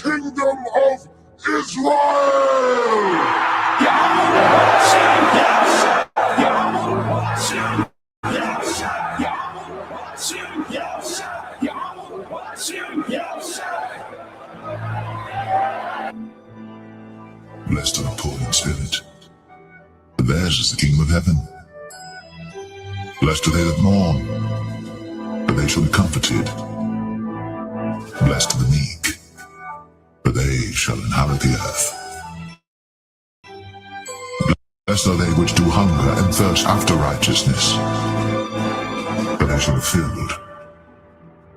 kingdom of Israel! Blessed are the poor in spirit, for theirs is the kingdom of heaven. Blessed are they that mourn, for they shall be comforted. Blessed are the meek, for they shall inherit the earth. Blessed are they which do hunger and thirst after righteousness, for they shall be filled.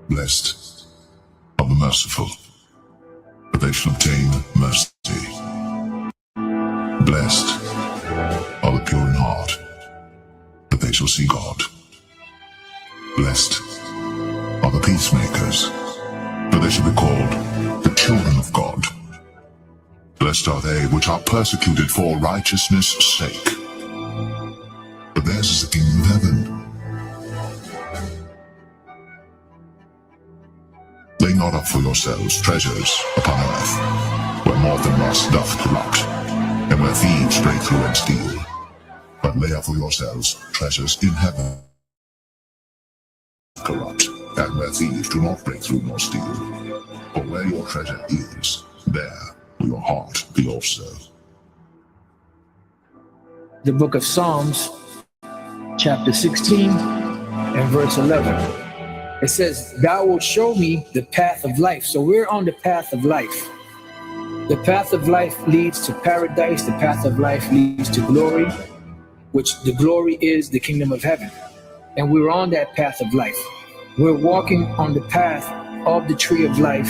Blessed are the merciful, for they shall obtain mercy. Blessed are the pure in heart, for they shall see God. Blessed are the peacemakers, for they shall be called the children of God. Blessed are they which are persecuted for righteousness' sake, for theirs is the kingdom of heaven. Lay not up for yourselves treasures upon earth, where moth and rust doth corrupt, and where thieves break through and steal. But lay up for yourselves treasures in heaven, corrupt, and where thieves do not break through nor steal. For where your treasure is, there will your heart be also. The book of Psalms, chapter 16 and verse 11. It says, "Thou wilt show me the path of life." So we're on the path of life. The path of life leads to paradise. The path of life leads to glory, which the glory is the kingdom of heaven. And we're on that path of life. We're walking on the path of the tree of life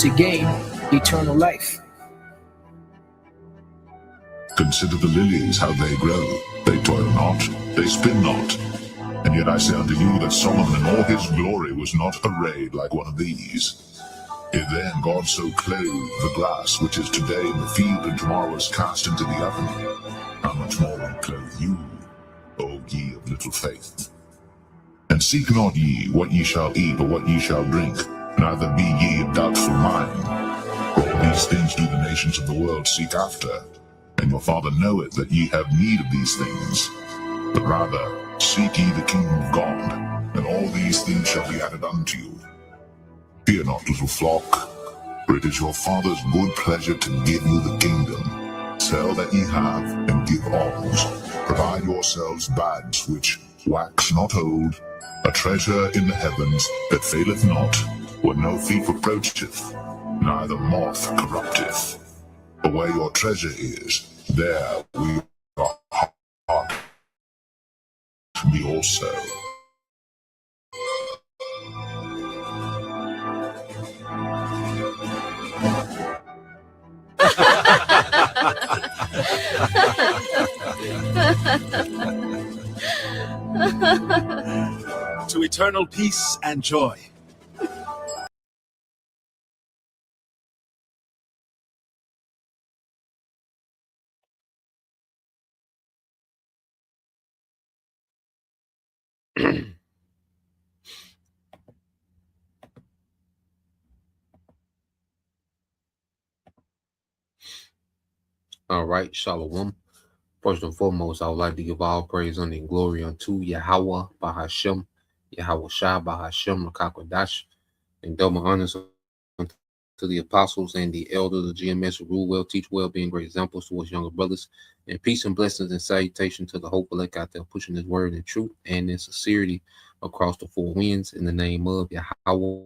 to gain eternal life. Consider the lilies, how they grow. They toil not, they spin not. And yet I say unto you that Solomon in all his glory was not arrayed like one of these. If then God so clothed the grass which is today in the field and tomorrow is cast into the oven, how much more will he clothe you, O ye of little faith? And seek not ye what ye shall eat or what ye shall drink, neither be ye of doubtful mind. For all these things do the nations of the world seek after, and your Father knoweth that ye have need of these things. But rather seek ye the kingdom of God, and all these things shall be added unto you. Fear not, little flock, for it is your Father's good pleasure to give you the kingdom. Sell that ye have, and give alms. Provide yourselves bags which wax not old, a treasure in the heavens that faileth not, where no thief approacheth, neither moth corrupteth. For where your treasure is, there will your heart be also. To eternal peace and joy. All right, Shalom. First and foremost, I would like to give all praise and glory unto Yahweh Bahashem, Yahweh Shah Bahashem Rakakwadash, and double honors to the apostles and the elders of GMS who rule well, teach well, being great examples towards younger brothers. And peace and blessings and salutation to the hopeful elect out there pushing his word in truth and in sincerity across the four winds in the name of Yahweh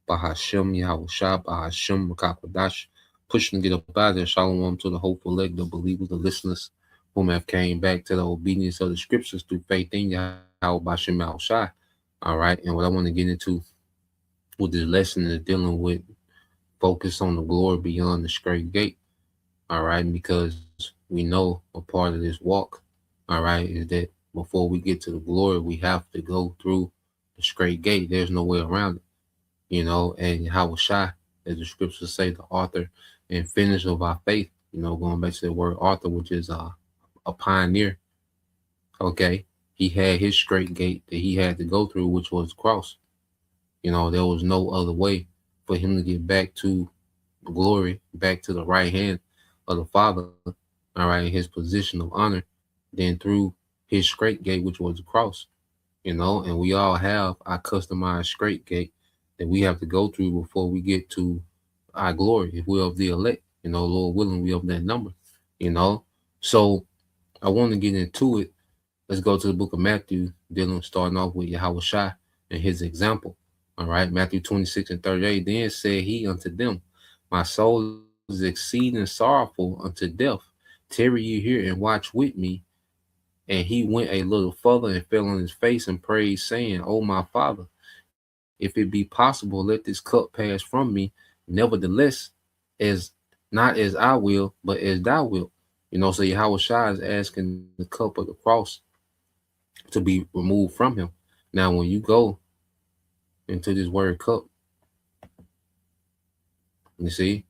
Bahashem, Yahweh Shah Bahashem Rakakwadash. Pushing to get up out there. Shalom to the hopeful elect, the believers, the listeners whom have came back to the obedience of the scriptures through faith in Yahweh Bashem Al Shai. All right. And what I want to get into with this lesson is dealing with focus on the glory beyond the straight gate. All right. Because we know a part of this walk, all right, is that before we get to the glory, we have to go through the straight gate. There's no way around it, you know, and Yahweh Shai, as the scriptures say, the author and finish of our faith, you know, going back to the word author, which is a pioneer. Okay, he had his straight gate that he had to go through, which was the cross. You know, there was no other way for him to get back to glory back to the right hand of the Father, all right, in his position of honor, then through his straight gate, which was the cross, and we all have our customized straight gate that we have to go through before we get to our glory. If we're of the elect, Lord willing, we of that number, you know. So I want to get into it. Let's go to the book of Matthew, starting off with Yahweh Shai and his example. All right, Matthew 26:38. Then said he unto them, my soul is exceeding sorrowful unto death. Tarry ye here and watch with me. And he went a little further and fell on his face and prayed, saying, O my Father, if it be possible, let this cup pass from me. Nevertheless, as not as I will, but as thou wilt. So Yahweh Shai is asking the cup of the cross to be removed from him. Now, when you go into this word cup, you see,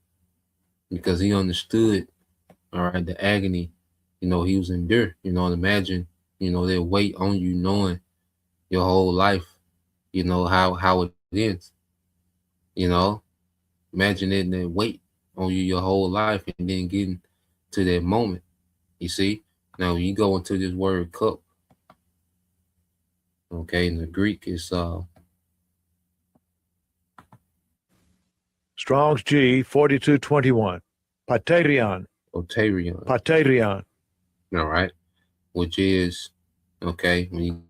because he understood, all right, the agony, he was endured, imagine, their weight on you, knowing your whole life, how it ends, imagine it, that weight on you your whole life, and then getting to that moment, you see. Now, when you go into this word cup, okay, in the Greek, it's Strong's G 4221. Paterion. Otarion. Paterion. All right, which is, okay, when you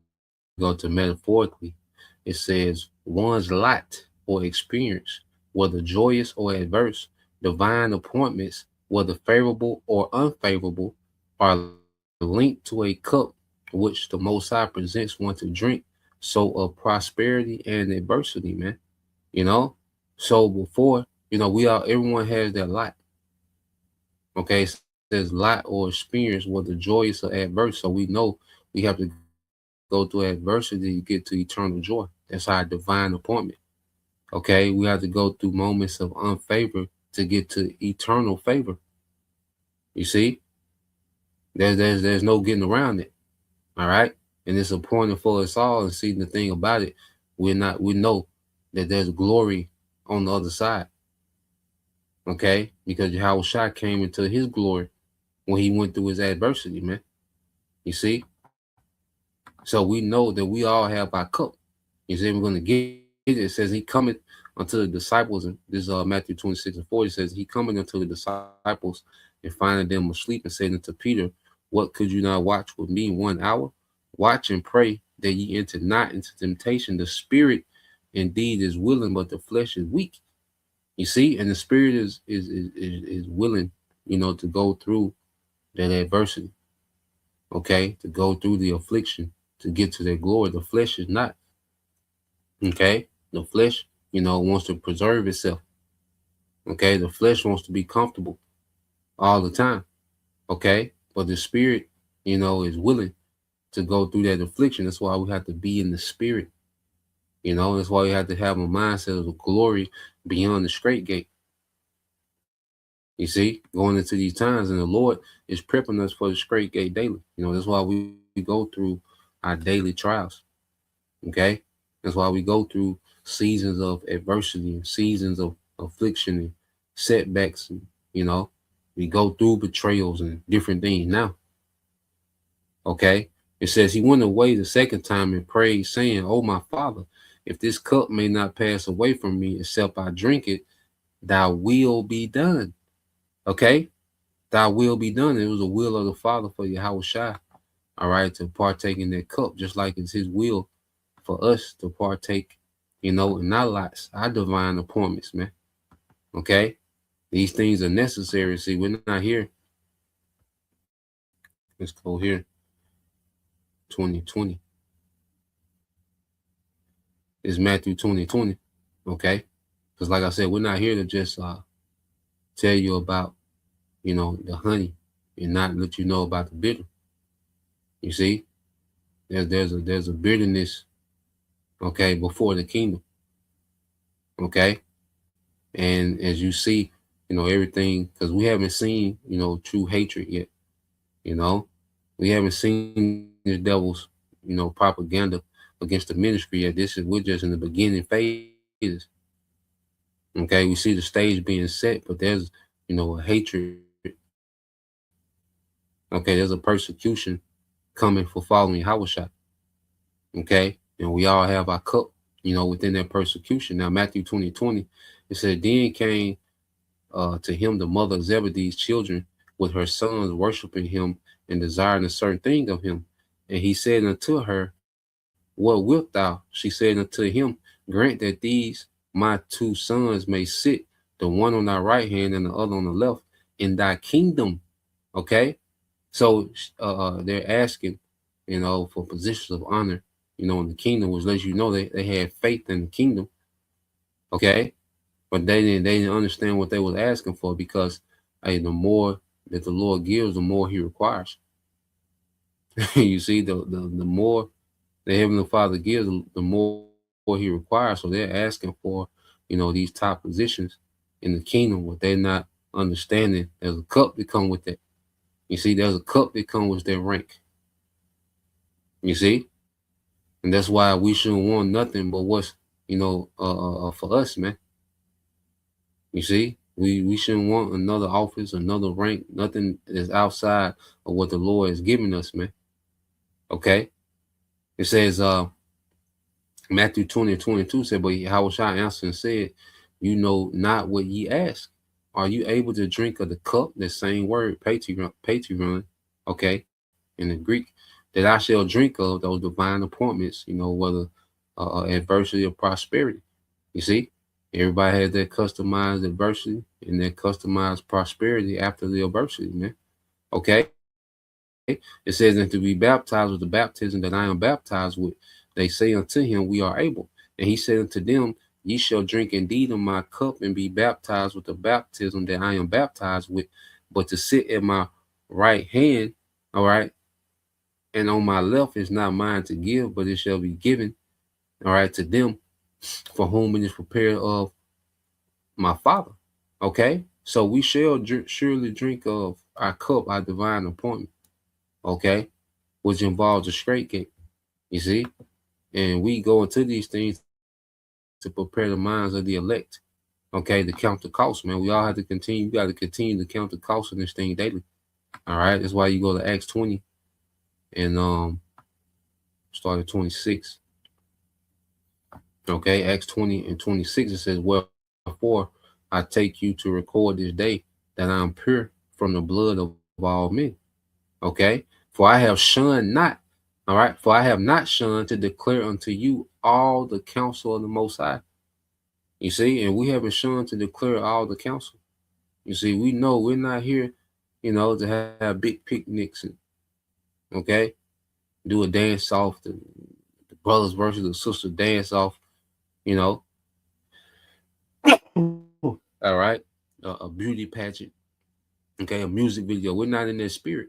go to metaphorically, it says one's lot or experience, whether joyous or adverse, divine appointments, whether favorable or unfavorable, are linked to a cup which the Most High presents one to drink. So of prosperity and adversity, man. So before, everyone has their lot. Okay, it says lot or experience, whether joyous or adverse. So we know we have to go through adversity to get to eternal joy. That's our divine appointment. Okay, we have to go through moments of unfavor to get to eternal favor. You see, there's no getting around it. All right, and it's appointed for us all. And see, the thing about it, we know that there's glory on the other side. Okay, because Yahweh Shai came into his glory when he went through his adversity, man. You see, so we know that we all have our cup. You see, we're going to get it. It says he cometh unto the disciples, and this is Matthew 26:40. It says he cometh unto the disciples and finding them asleep, and said unto Peter, what, could you not watch with me 1 hour? Watch and pray that ye enter not into temptation. The spirit indeed is willing, but the flesh is weak. You see, and the spirit is willing, to go through that adversity. Okay, to go through the affliction to get to their glory. The flesh is not. Okay, the flesh, wants to preserve itself. Okay, the flesh wants to be comfortable all the time. Okay, but the spirit, is willing to go through that affliction. That's why we have to be in the spirit. That's why we have to have a mindset of the glory beyond the straight gate. You see, going into these times, and the Lord is prepping us for the straight gate daily. That's why we go through our daily trials. Okay, that's why we go through seasons of adversity and seasons of affliction and setbacks. And, we go through betrayals and different things now. Okay, it says he went away the second time and prayed, saying, "Oh my Father, if this cup may not pass away from me, except I drink it, thy will be done." Okay, thy will be done. It was the will of the Father for Yahweh Shai, all right, to partake in that cup, just like it's his will for us to partake, in our lots, our divine appointments, man. Okay, these things are necessary. See, we're not here. Let's go here. 2020. It's Matthew 20:20. Okay, because like I said, we're not here to just tell you about, the honey and not let you know about the bitter. You see, there's a bitterness, okay, before the kingdom. Okay, and as you see, everything, because we haven't seen, true hatred yet. We haven't seen the devil's, propaganda against the ministry yet. We're just in the beginning phases. Okay, we see the stage being set, but there's, a hatred. Okay, there's a persecution coming for following Yahushua. Okay, and we all have our cup, within that persecution. Now, Matthew 20:20, it said, then came to him the mother of Zebedee's children with her sons, worshiping him and desiring a certain thing of him. And he said unto her, what wilt thou? She said unto him, grant that these my two sons may sit, the one on thy right hand and the other on the left, in thy kingdom. Okay, so they're asking, for positions of honor, in the kingdom, which lets you know they had faith in the kingdom. Okay, but they didn't understand what they was asking for, because the more that the Lord gives, the more He requires. You see, the more the Heavenly Father gives, the more He requires. So they're asking for, these top positions in the kingdom, what they're not understanding. There's a cup that come with that. You see, there's a cup that comes with their rank. You see, and that's why we shouldn't want nothing but what's, for us, man. You see, we shouldn't want another office, another rank, nothing is outside of what the Lord has given us, man. Okay, it says, Matthew 20:22 said, but Yahushua answered and said, you know not what ye ask. Are you able to drink of the cup? The same word, patron, okay, in the Greek, that I shall drink of, those divine appointments, whether adversity or prosperity. You see, everybody has their customized adversity and their customized prosperity after the adversity, man. Okay. It says, and to be baptized with the baptism that I am baptized with, they say unto him, we are able. And he said unto them, ye shall drink indeed of my cup and be baptized with the baptism that I am baptized with, but to sit at my right hand, all right, and on my left is not mine to give, but it shall be given, all right, to them for whom it is prepared of my Father. Okay, so we shall surely drink of our cup, our divine appointment. Okay, which involves a straight gate. You see, and we go into these things to prepare the minds of the elect. Okay, to count the cost, man. We all have to continue. You got to continue to count the cost of this thing daily. All right, that's why you go to Acts 20 and start at 26. Okay, Acts 20 and 26, it says, wherefore I take you to record this day that I am pure from the blood of all men. Okay, for I have shunned not, all right, for I have not shunned to declare unto you all the counsel of the Most High. You see, and we haven't shunned to declare all the counsel. You see, we know we're not here, to have big picnics and, okay, do a dance off, the brothers versus the sister dance off, all right, a beauty pageant, okay, a music video. We're not in that spirit.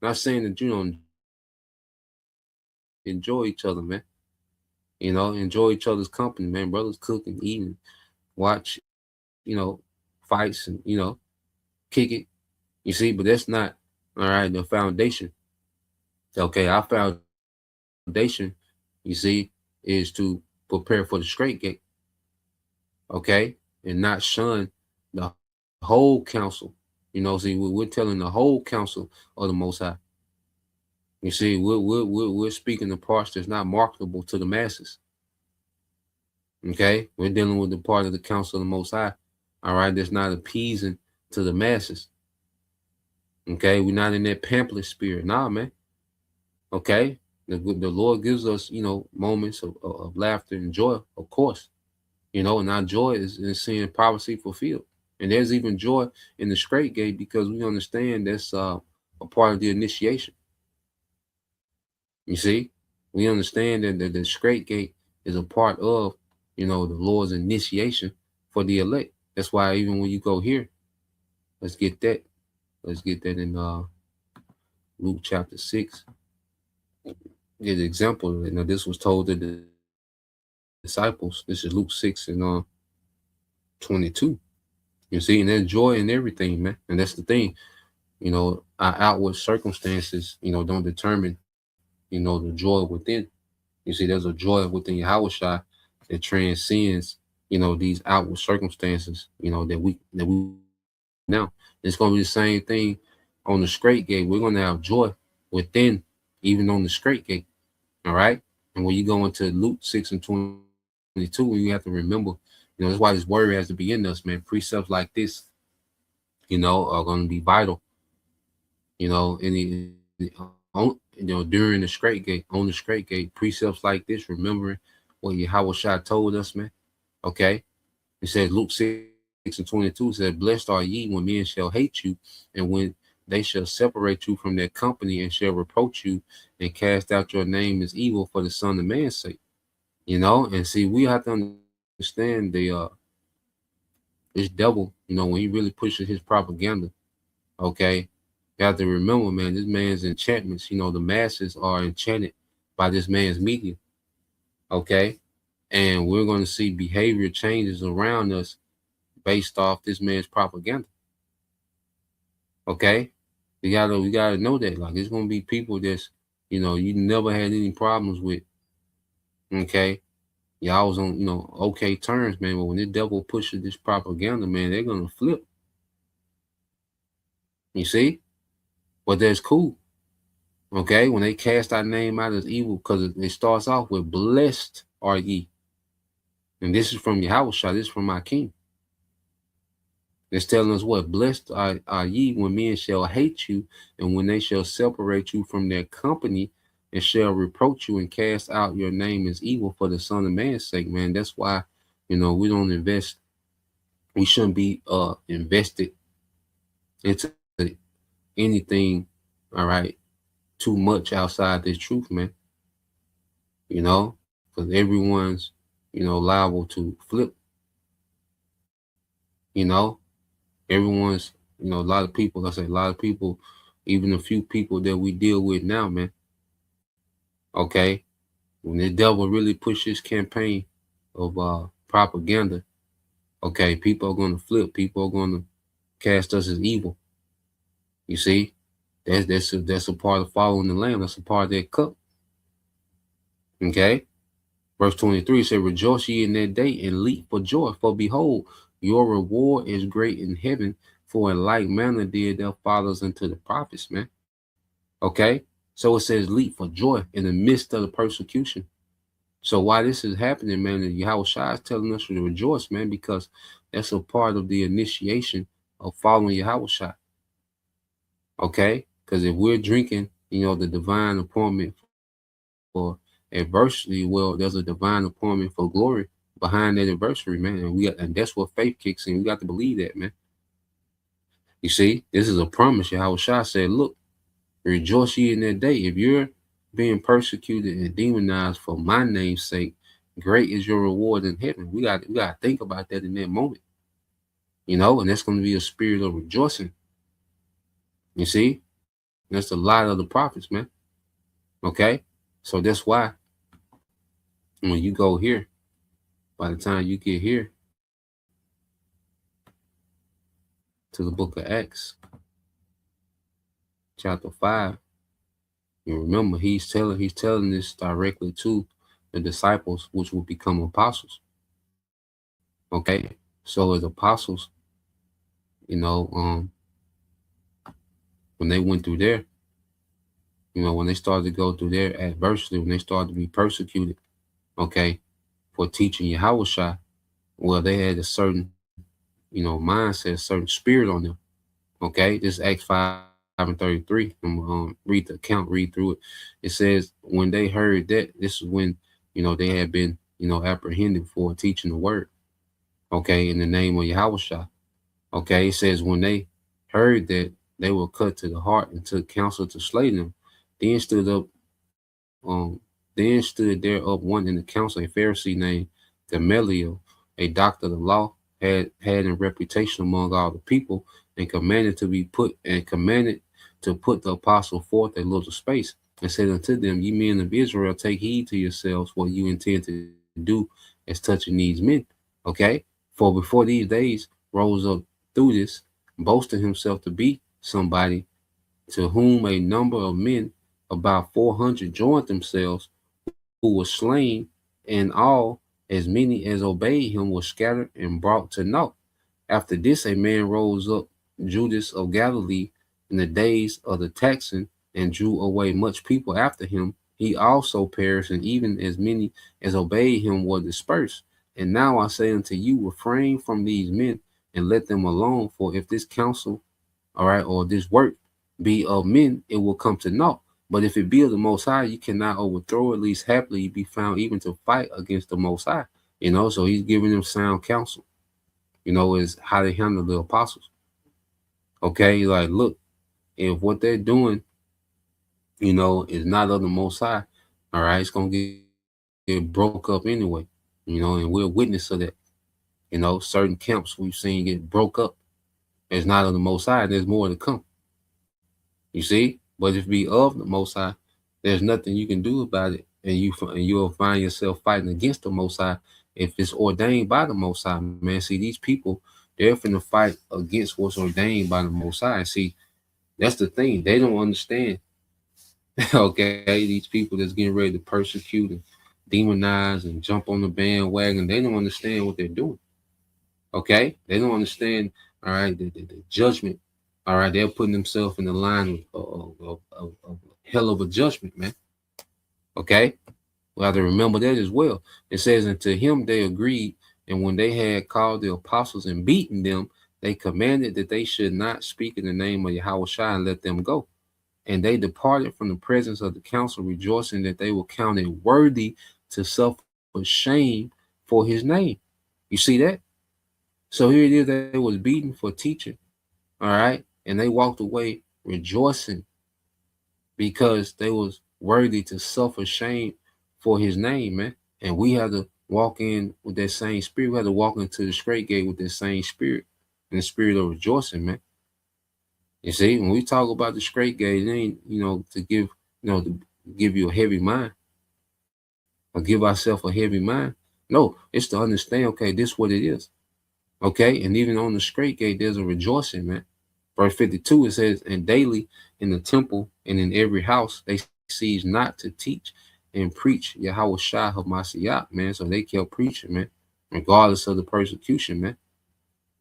Not saying that you don't enjoy each other, man. Enjoy each other's company, man. Brothers cooking, eating, watch, fights and, kick it. You see, but that's not, all right, the foundation. Okay, our foundation, you see, is to prepare for the straight gate. Okay, and not shun the whole counsel. See, we're telling the whole counsel of the Most High. You see, we're speaking the parts that's not marketable to the masses. Okay, we're dealing with the part of the counsel of the Most High. All right, that's not appeasing to the masses. Okay, we're not in that pamphlet spirit. Nah, man. Okay, the Lord gives us, moments of laughter and joy, of course. And our joy is in seeing prophecy fulfilled. And there's even joy in the straight gate, because we understand that's a part of the initiation. You see, we understand that the straight gate is a part of, the Lord's initiation for the elect. That's why even when you go here, let's get that. Let's get that in Luke chapter 6. Get an example. This was told to the disciples. This is Luke 6 and 22. You see, and there's joy in everything, man. And that's the thing. Our outward circumstances, don't determine, the joy within. You see, there's a joy within Yahushua that transcends, these outward circumstances, that we now. It's gonna be the same thing on the straight gate. We're gonna have joy within, even on the straight gate. All right. And when you go into Luke 6:22, you have to remember, that's why this word has to be in us, man. Precepts like this, are gonna be vital, during the straight gate, on the straight gate, precepts like this, remembering what Yahweh Shai told us, man. Okay. It says Luke 6:22 said, "Blessed are ye when men shall hate you, and when they shall separate you from their company, and shall reproach you, and cast out your name as evil for the Son of Man's sake." And see, we have to understand this devil, when he really pushes his propaganda. Okay. You have to remember, man, this man's enchantments, the masses are enchanted by this man's media. Okay. And we're going to see behavior changes around us based off this man's propaganda. Okay. We gotta know that. Like, it's gonna be people that's, you never had any problems with. Okay. Y'all was on, okay terms, man. But when the devil pushes this propaganda, man, they're gonna flip. You see? But that's cool. Okay, when they cast our name out as evil, because it starts off with "Blessed are ye," and this is from Yahweh Shai. This is from my King. It's telling us what? "Blessed are ye when men shall hate you, and when they shall separate you from their company, and shall reproach you and cast out your name as evil for the Son of Man's sake." Man, that's why, we don't invest. We shouldn't be invested into anything, all right, too much outside this truth, man. Because everyone's, liable to flip. Everyone's, a lot of people, a lot of people, even a few people that we deal with now, man. Okay. When the devil really pushes campaign of propaganda, okay, people are going to flip. People are going to cast us as evil. You see, that's a part of following the Lamb. That's a part of that cup. Okay. Verse 23 said, "Rejoice ye in that day and leap for joy, for behold, your reward is great in heaven, for in like manner did their fathers unto the prophets," man. Okay. So it says leap for joy in the midst of the persecution. So why this is happening, man, Yahweh Shai is telling us to rejoice, man, because that's a part of the initiation of following Yahweh Shai. Okay. Because if we're drinking, the divine appointment for adversity, well, there's a divine appointment for glory behind that adversity, man. And that's what faith kicks in. We got to believe that, man. You see, this is a promise. Yahweh Shai said, "Look, rejoice ye in that day." If you're being persecuted and demonized for my name's sake, great is your reward in heaven. We got to think about that in that moment. And that's going to be a spirit of rejoicing. You see, that's the light of the prophets, man. Okay, so that's why when you go here, by the time you get here to the book of Acts, chapter 5, you remember he's telling this directly to the disciples, which will become apostles. Okay, so as apostles, when they went through there, when they started to go through their adversity, when they started to be persecuted, okay, for teaching Yahweh Shai, well, they had a certain, mindset, a certain spirit on them. Okay, this is Acts 5:33. I'm gonna read the account, read through it. It says, when they heard that, this is when, they had been, apprehended for teaching the word. Okay, in the name of Yahweh Shai. Okay, it says, when they heard that, they were cut to the heart and took counsel to slay them. Then stood there up one in the council, a Pharisee named Gamaliel, a doctor of the law, had a reputation among all the people, and commanded to put the apostle forth a little space, and said unto them, "Ye men of Israel, take heed to yourselves what you intend to do as touching these men." Okay, for before these days rose up through this, boasting himself to be somebody, to whom a number of men, about 400, joined themselves, who were slain, and all as many as obeyed him were scattered and brought to naught. After this, a man rose up, Judas of Galilee, in the days of the taxing, and drew away much people after him. He also perished, and even as many as obeyed him were dispersed. And now I say unto you, refrain from these men and let them alone. For if this counsel, all right, or this work be of men, it will come to naught. But if it be of the Most High, you cannot overthrow. At least happily be found even to fight against the Most High. So he's giving them sound counsel. Is how they handle the apostles. Okay, like look, if what they're doing, is not of the Most High, all right, it's gonna get broke up anyway. And we're witness of that. Certain camps we've seen get broke up. It's not of the Most High. There's more to come. You see, but if it be of the Most High, there's nothing you can do about it, and you'll find yourself fighting against the Most High if it's ordained by the Most High. Man, see, these people, they're finna fight against what's ordained by the Most High. See, that's the thing. They don't understand. Okay, these people that's getting ready to persecute and demonize and jump on the bandwagon, they don't understand what they're doing. Okay, they don't understand. All right, the judgment. All right, they're putting themselves in the line of hell of a judgment, man. Okay, we have to remember that as well. It says, and to him they agreed, and when they had called the apostles and beaten them, they commanded that they should not speak in the name of Yahweh and let them go. And they departed from the presence of the council, rejoicing that they were counted worthy to suffer shame for his name. You see that? So here it is, they was beaten for teaching. All right. And they walked away rejoicing because they was worthy to suffer shame for his name, man. And we have to walk in with that same spirit. We have to walk into the Strait gate with that same spirit, and the spirit of rejoicing, man. You see, when we talk about the Strait gate, it ain't, to give you a heavy mind or give ourselves a heavy mind. No, it's to understand, okay, this is what it is. Okay, and even on the Strait gate, there's a rejoicing, man. Verse 52, it says, and daily in the temple and in every house, they cease not to teach and preach Yahweh Shah of Masiyah, man. So they kept preaching, man, regardless of the persecution, man.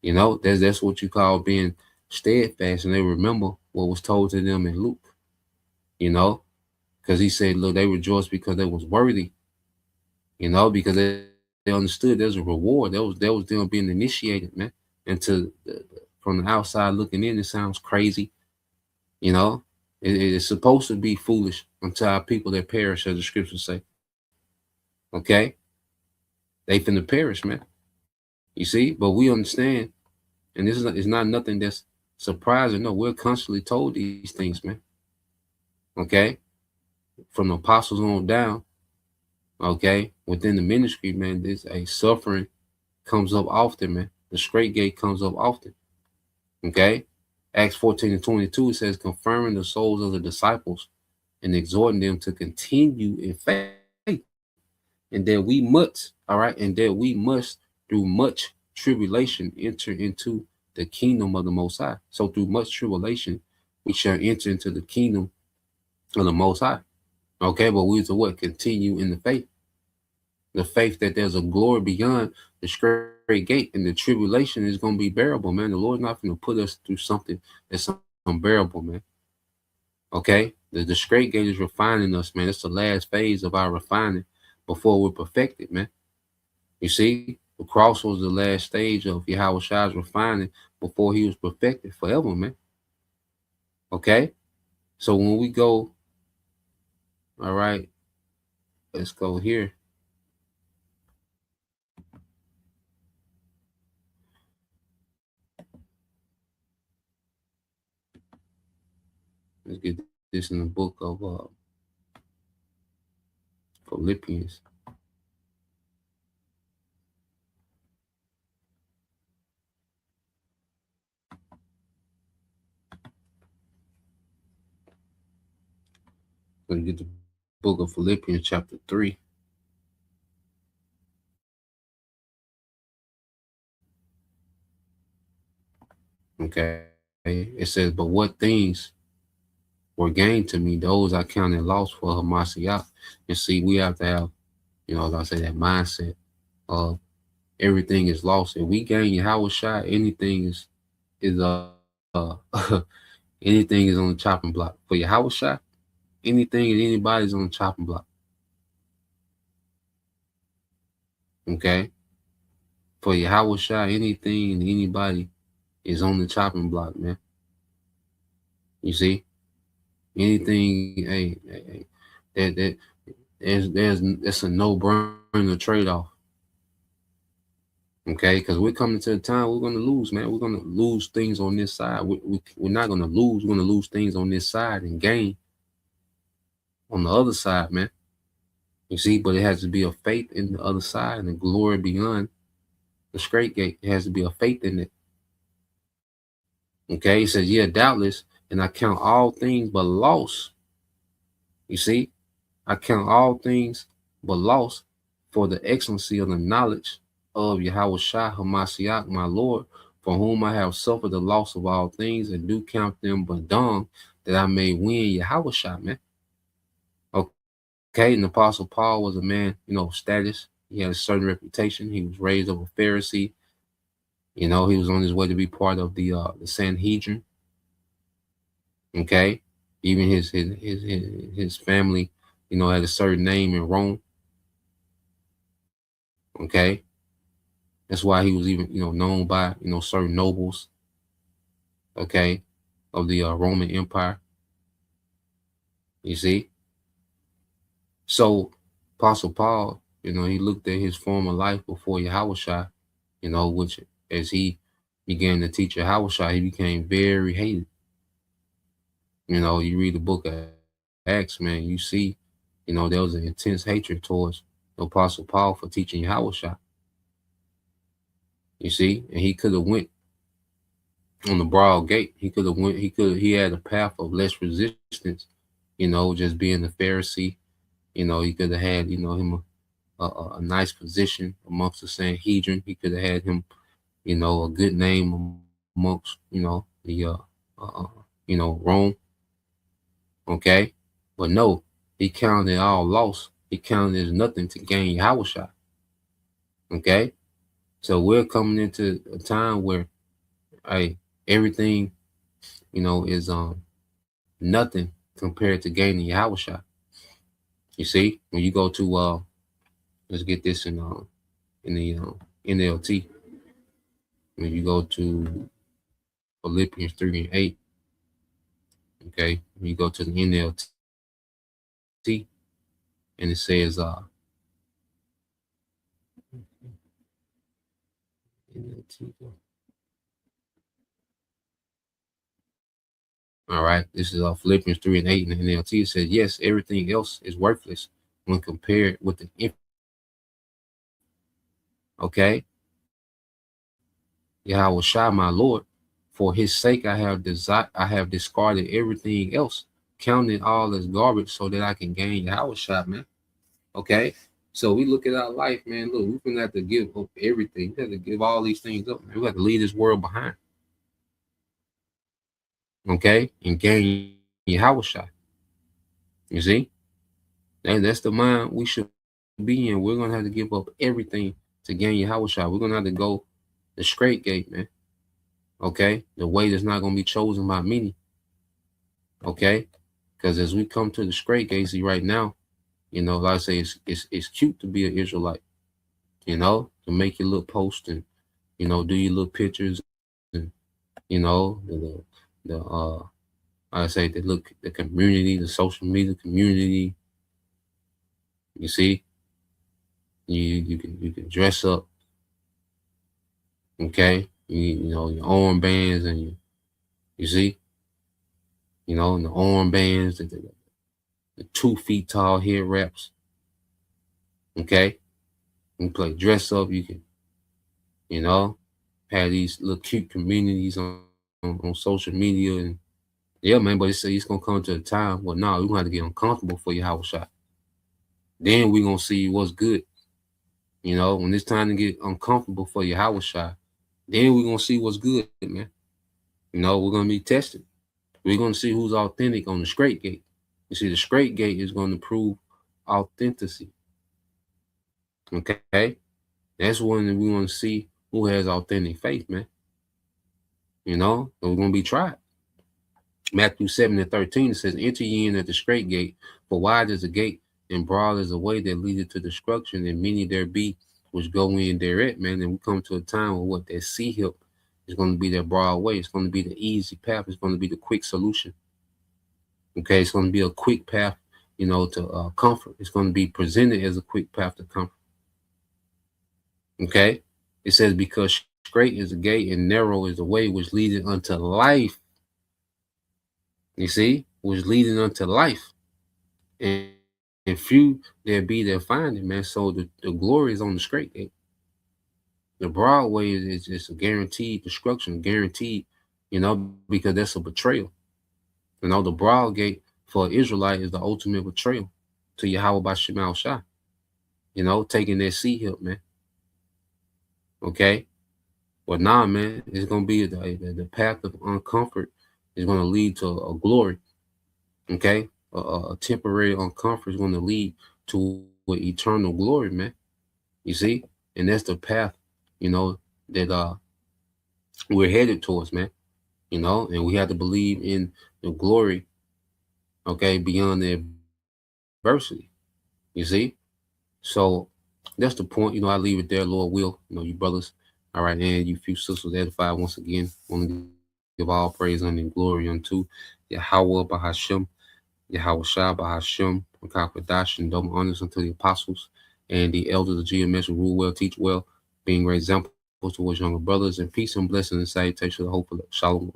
That's what you call being steadfast, and they remember what was told to them in Luke, because he said, look, they rejoiced because they was worthy, because they understood there's a reward. That was them being initiated, man. And from the outside looking in, it sounds crazy, it's supposed to be foolish unto our people that perish, as the scriptures say. Okay, they finna perish, man. You see, but we understand, and this is not nothing that's surprising. No, we're constantly told these things, man. Okay, from the apostles on down. Okay, within the ministry, man, there's a suffering comes up often, man. The Strait gate comes up often. Okay, Acts 14:22 says, confirming the souls of the disciples and exhorting them to continue in faith, and that we must, all right, and that we must through much tribulation enter into the kingdom of the Most High. So through much tribulation, we shall enter into the kingdom of the Most High. Okay, but we to what? Continue in the faith. The faith that there's a glory beyond the Strait gate, and the tribulation is going to be bearable, man. The Lord's not going to put us through something that's unbearable, man. Okay, the Strait gate is refining us, man. It's the last phase of our refining before we're perfected, man. You see, the cross was the last stage of Yahweh Shai's refining before he was perfected forever, man. Okay, so when we go, all right, let's go here. Let's get this in the book of Philippians. Let's get the book of Philippians chapter 3. Okay, it says, but what things were gained to me, those I counted loss for Hamasiyah. And see, we have to have, as I say, that mindset. everything is lost. If we gain Yahweh Shai, anything is anything is on the chopping block. For Yahweh Shai, anything and anybody's on the chopping block. Okay? For Yahweh Shai, anything and anybody is on the chopping block, man. You see? Anything, that's a no-brainer trade-off. Okay, because we're coming to a time we're gonna lose, man. We're gonna lose things on this side. We're not gonna lose. We're gonna lose things on this side and gain on the other side, man. You see, but it has to be a faith in the other side and the glory beyond the straight gate. It has to be a faith in it. Okay, he says, yeah, doubtless, and I count all things but loss. You see, I count all things but loss for the excellency of the knowledge of Yahweh Shai Hamashiach, my Lord, for whom I have suffered the loss of all things, and do count them but dung, that I may win Yahweh Shai, man. Okay, and the Apostle Paul was a man, status. He had a certain reputation. He was raised of a Pharisee. He was on his way to be part of the Sanhedrin. Okay, even his family, had a certain name in Rome. Okay, that's why he was even, known by, certain nobles. Okay, of the Roman Empire. You see, so Apostle Paul, he looked at his former life before Yahweh Shai, which as he began to teach Yahweh Shai, he became very hated. You read the book of Acts, man, you see, there was an intense hatred towards the Apostle Paul for teaching Yahweh Shai. You see, and he could have went on the broad gate. He had a path of less resistance, just being a Pharisee. He could have had, him a nice position amongst the Sanhedrin. He could have had him, a good name amongst, the, Rome. Okay. But no, he counted all loss. He counted as nothing to gain Yahweh Shai. Okay. So we're coming into a time where, everything, is nothing compared to gaining Yahweh Shai. You see, when you go to let's get this in the NLT. When you go to Philippians 3:8, okay, when you go to the NLT, and it says NLT. All right, this is Philippians 3:8 in the NLT. It says, yes, everything else is worthless when compared with the infinite. Okay, Yahweh Shai, my Lord, for his sake I have discarded everything else, counting all as garbage so that I can gain Yahweh Shai, man. Okay, so we look at our life, man. Look, we're gonna have to give up everything. We have to give all these things up, man. We have to leave this world behind. Okay, and gain Yahweh Shai. You see, that's the mind we should be in. We're gonna have to give up everything to gain Yahweh Shai. We're gonna have to go the straight gate, man. Okay, the way that's not gonna be chosen by many. Okay, because as we come to the straight gate, see right now, like I say, it's cute to be an Israelite. To make your little post and do your little pictures and I say the community, the social media community. You see, you can dress up. Okay, your armbands and you see, and the armbands, the 2 feet tall head wraps. Okay, you can play dress up. You can, have these little cute communities on social media and yeah, man. But it's gonna come to a time where now we're gonna have to get uncomfortable for Yahweh Shai. Then we're gonna see what's good. When it's time to get uncomfortable for Yahweh Shai, then we're gonna see what's good, man. We're gonna be tested. We're gonna see who's authentic on the straight gate. You see, the straight gate is gonna prove authenticity. Okay. That's one that we want to see who has authentic faith, man. You know, and we're going to be tried. Matthew 7:13, it says, enter ye in at the straight gate, for wide is the gate, and broad is the way that leadeth to destruction, and many there be which go in thereat, man. And we come to a time where what that sea hip is going to be that broad way. It's going to be the easy path. It's going to be the quick solution. Okay, it's going to be a quick path, you know, to comfort. It's going to be presented as a quick path to comfort. Okay, it says, because straight is the gate and narrow is the way which leadeth unto life. You see, which leading unto life, and few there be that find it, man. So the glory is on the straight gate. The broad way is a guaranteed destruction, guaranteed, you know, because that's a betrayal. You know, the broad gate for an Israelite is the ultimate betrayal to Yahweh by Shemal Shah. You know, taking that sea hip, man. Okay, but nah, man, it's gonna be the path of uncomfort is gonna lead to a glory. Okay, a temporary uncomfort is gonna lead to an eternal glory, man. You see, and that's the path, you know, that we're headed towards, man. You know, and we have to believe in the glory, okay, beyond the adversity. You see, so that's the point. You know, I leave it there, Lord will. You know, you brothers, all right, and you few sisters edified once again. Want to give all praise and glory unto Yahweh Bahashem, Yahweh Shah Bahashem, Kakadash, and double honors unto the apostles and the elders of GMS who rule well, teach well, being great examples towards younger brothers, and peace and blessing and salutation to the hope of Shalom.